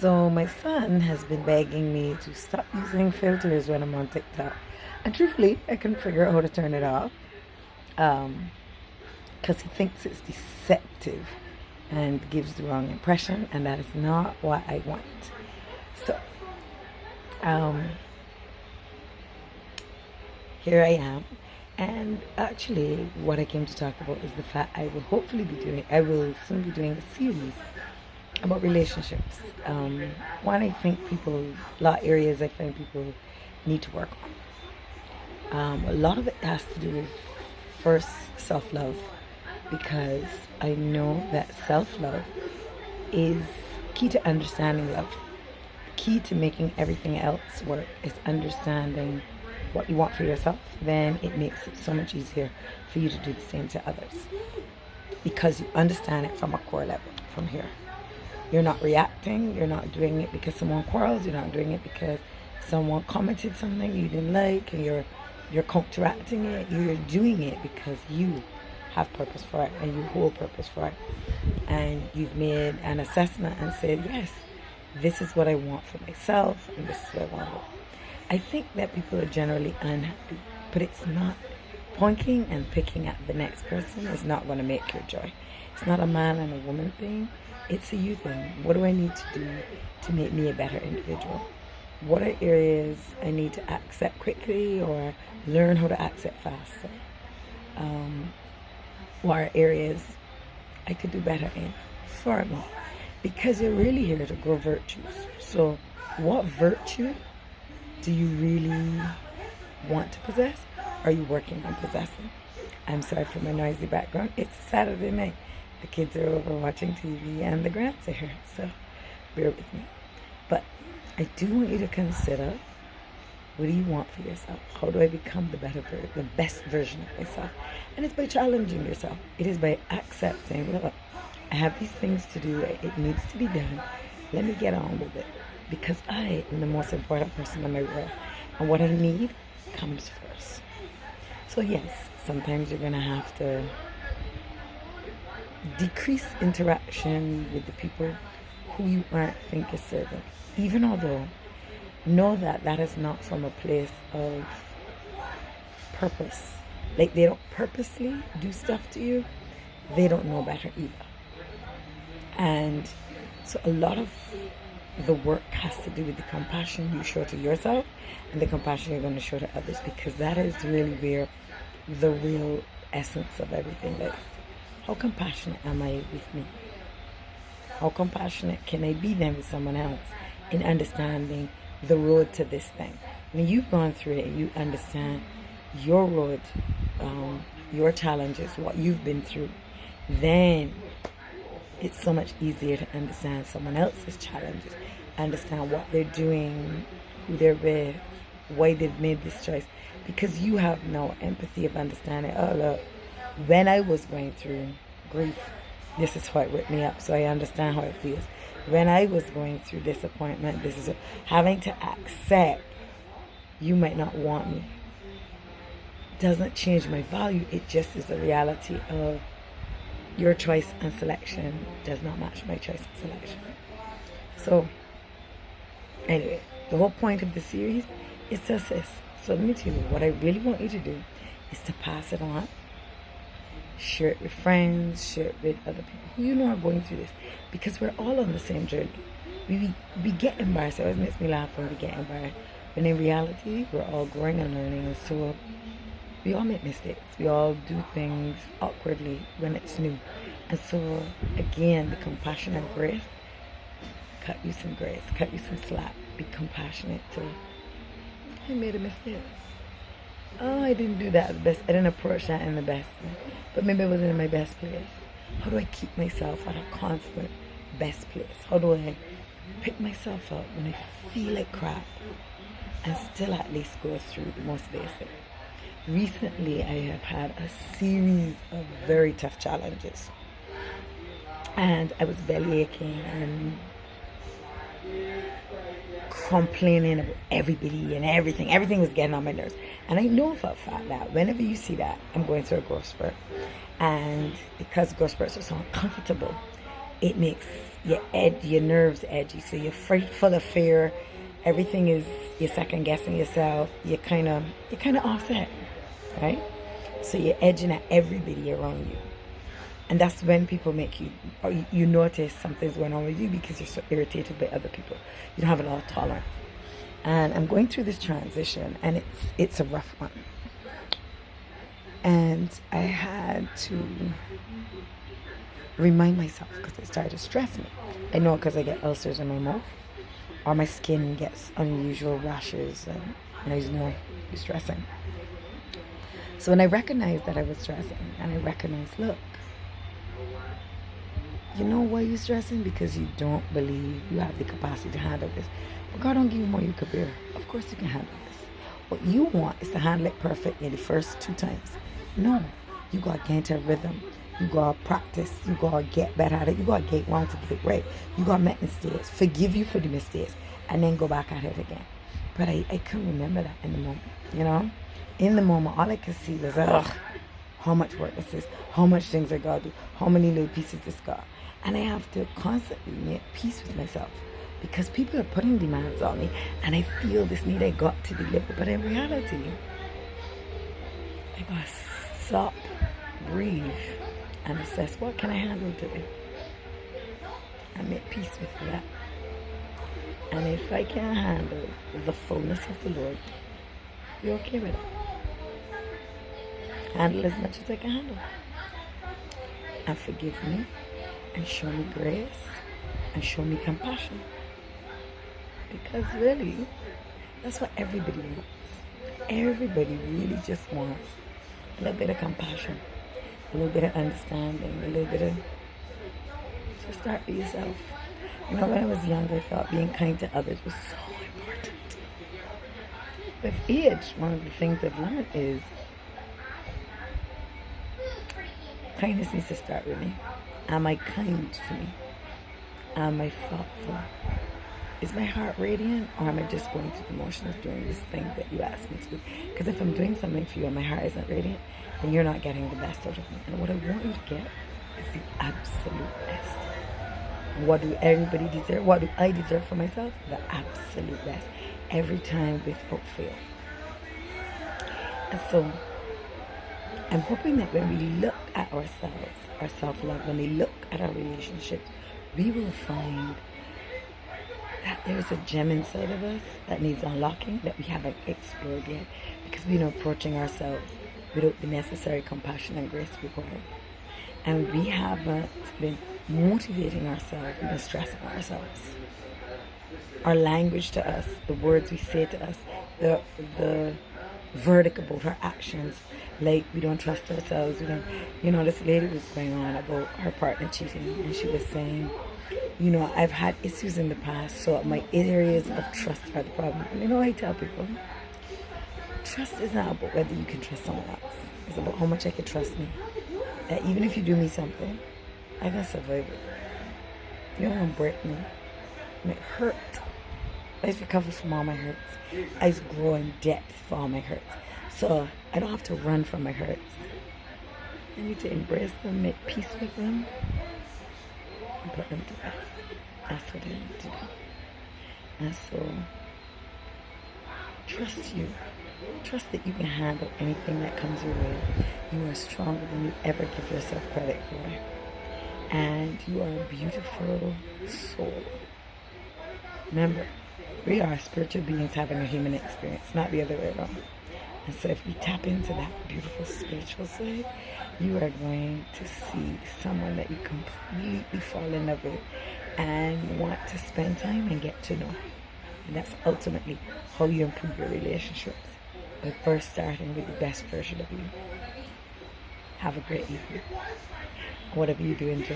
So my son has been begging me to stop using filters when I'm on TikTok. And truthfully, I couldn't figure out how to turn it off. Um, because he thinks it's deceptive and gives the wrong impression, and that is not what I want. So, um, here I am, and actually, what I came to talk about is the fact I will soon be doing a series about relationships. One, I think a lot of areas I find people need to work on. A lot of it has to do with first self love, because I know that self love is key to understanding love. Key to making everything else work is understanding what you want for yourself. Then it makes it so much easier for you to do the same to others, because you understand it from a core level from here. You're not reacting, you're not doing it because someone quarrels, you're not doing it because someone commented something you didn't like and you're counteracting it. You're doing it because you have purpose for it and you hold purpose for it. And you've made an assessment and said, yes, this is what I want for myself and this is what I want. I think that people are generally unhappy, but it's not. Pointing and picking at the next person is not going to make your joy. It's not a man and a woman thing. It's a you thing. What do I need to do to make me a better individual? What are areas I need to accept quickly or learn how to accept faster? What are areas I could do better in for me? Because you're really here to grow virtues. So what virtue do you really want to possess? Are you working on possessing? I'm sorry for my noisy background. It's Saturday night. The kids are over watching TV and the grands are here, so bear with me. But I do want you to consider, what do you want for yourself? How do I become the best version of myself? And it's by challenging yourself. It is by accepting, look, I have these things to do. It needs to be done. Let me get on with it, because I am the most important person in my world, and what I need comes first. So yes, sometimes you're going to have to decrease interaction with the people who you aren't think is serving. Even although, know that that is not from a place of purpose. Like, they don't purposely do stuff to you. They don't know better either. And so a lot of the work has to do with the compassion you show to yourself and the compassion you're going to show to others, because that is really where the real essence of everything is. How compassionate am I with me? How compassionate can I be then with someone else in understanding the road to this thing? When you've gone through it and you understand your road, your challenges, what you've been through, then it's so much easier to understand someone else's challenges, understand what they're doing, who they're with, why they've made this choice, because you have no empathy of understanding. Oh, look, when I was going through grief, this is how it ripped me up, so I understand how it feels. When I was going through disappointment, this is having to accept you might not want me. Doesn't change my value. It just is a reality of your choice and selection does not match my choice and selection. So anyway, the whole point of the series is to assist. So let me tell you, what I really want you to do is to pass it on. Share it with friends, share it with other people who you know are going through this, because we're all on the same journey. We get embarrassed. It always makes me laugh when we get embarrassed. When in reality, we're all growing and learning, and so we all make mistakes. We all do things awkwardly when it's new. And so, again, the compassion and grace, cut you some grace, cut you some slack. Be compassionate too. I made a mistake. Oh, I didn't do that the best. I didn't approach that in the best way. But maybe I wasn't in my best place. How do I keep myself at a constant best place? How do I pick myself up when I feel like crap and still at least go through the most basic? Recently, I have had a series of very tough challenges. And I was belly aching and complaining about everybody and everything. Everything was getting on my nerves. And I know for a fact that whenever you see that, I'm going through a growth spurt. And because growth spurts are so uncomfortable, it makes your nerves edgy, so you're full of fear. Everything is, you're second guessing yourself. You're kind of offset, right? So you're edging at everybody around you, and that's when people make you, or you notice something's going on with you because you're so irritated by other people. You don't have a lot of tolerance. And I'm going through this transition, and it's a rough one. And I had to remind myself because it started to stress me. I know because I get ulcers in my mouth, or my skin gets unusual rashes, and there's no stressing. So when I recognized that I was stressing, and I recognized, look, you know why you're stressing? Because you don't believe you have the capacity to handle this. But God don't give you more you could bear. Of course you can handle this. What you want is to handle it perfectly the first 2 times. No, you got to get into a rhythm. You got to practice. You got to get better at it. You got to get wrong to get right. You got to make mistakes. Forgive you for the mistakes. And then go back at it again. But I couldn't remember that in the moment, you know? In the moment, all I could see was, how much work this is. How much things I got to do. How many little pieces this got. And I have to constantly make peace with myself. Because people are putting demands on me. And I feel this need I got to deliver. But in reality, I got to stop, breathe, and assess what can I handle today. And make peace with that. And if I can't handle the fullness of the Lord, be okay with it. Handle as much as I can handle. And forgive me. And show me grace. And show me compassion. Because really, that's what everybody wants. Everybody really just wants a little bit of compassion, a little bit of understanding, a little bit of, just start with yourself. You know, when I was younger, I thought being kind to others was so important. With age, one of the things I've learned is kindness needs to start with me. Am I kind to me? Am I thoughtful? Is my heart radiant, or am I just going through the motion of doing this thing that you asked me to do? Because if I'm doing something for you and my heart isn't radiant, then you're not getting the best out of me. And what I want you to get is the absolute best. What do everybody deserve? What do I deserve for myself? The absolute best. Every time without fail. And so, I'm hoping that when we look at ourselves, our self-love, when we look at our relationships, we will find that there's a gem inside of us that needs unlocking that we haven't explored yet, because we're approaching ourselves without the necessary compassion and grace required. And we haven't been motivating ourselves, we've been stressing ourselves. Our language to us, the words we say to us, the verdict about our actions, like we don't trust ourselves. We don't, you know, this lady was going on about her partner cheating, and she was saying, you know, I've had issues in the past, so my areas of trust are the problem. And you know, I tell people, trust is not about whether you can trust someone else. It's about how much I can trust me. That even if you do me something, I can survive it. You don't want to break me. And it hurt. I just recover from all my hurts. I just grow in depth for all my hurts. So I don't have to run from my hurts. I need to embrace them, make peace with them, and put them to rest. That's what I need to do. And so, trust you. Trust that you can handle anything that comes your way. You are stronger than you ever give yourself credit for. And you are a beautiful soul. Remember, we are spiritual beings having a human experience, not the other way around. And so if we tap into that beautiful spiritual side, you are going to see someone that you completely fall in love with and want to spend time and get to know. And that's ultimately how you improve your relationships, by first starting with the best version of you. Have a great evening. Whatever you do, enjoy.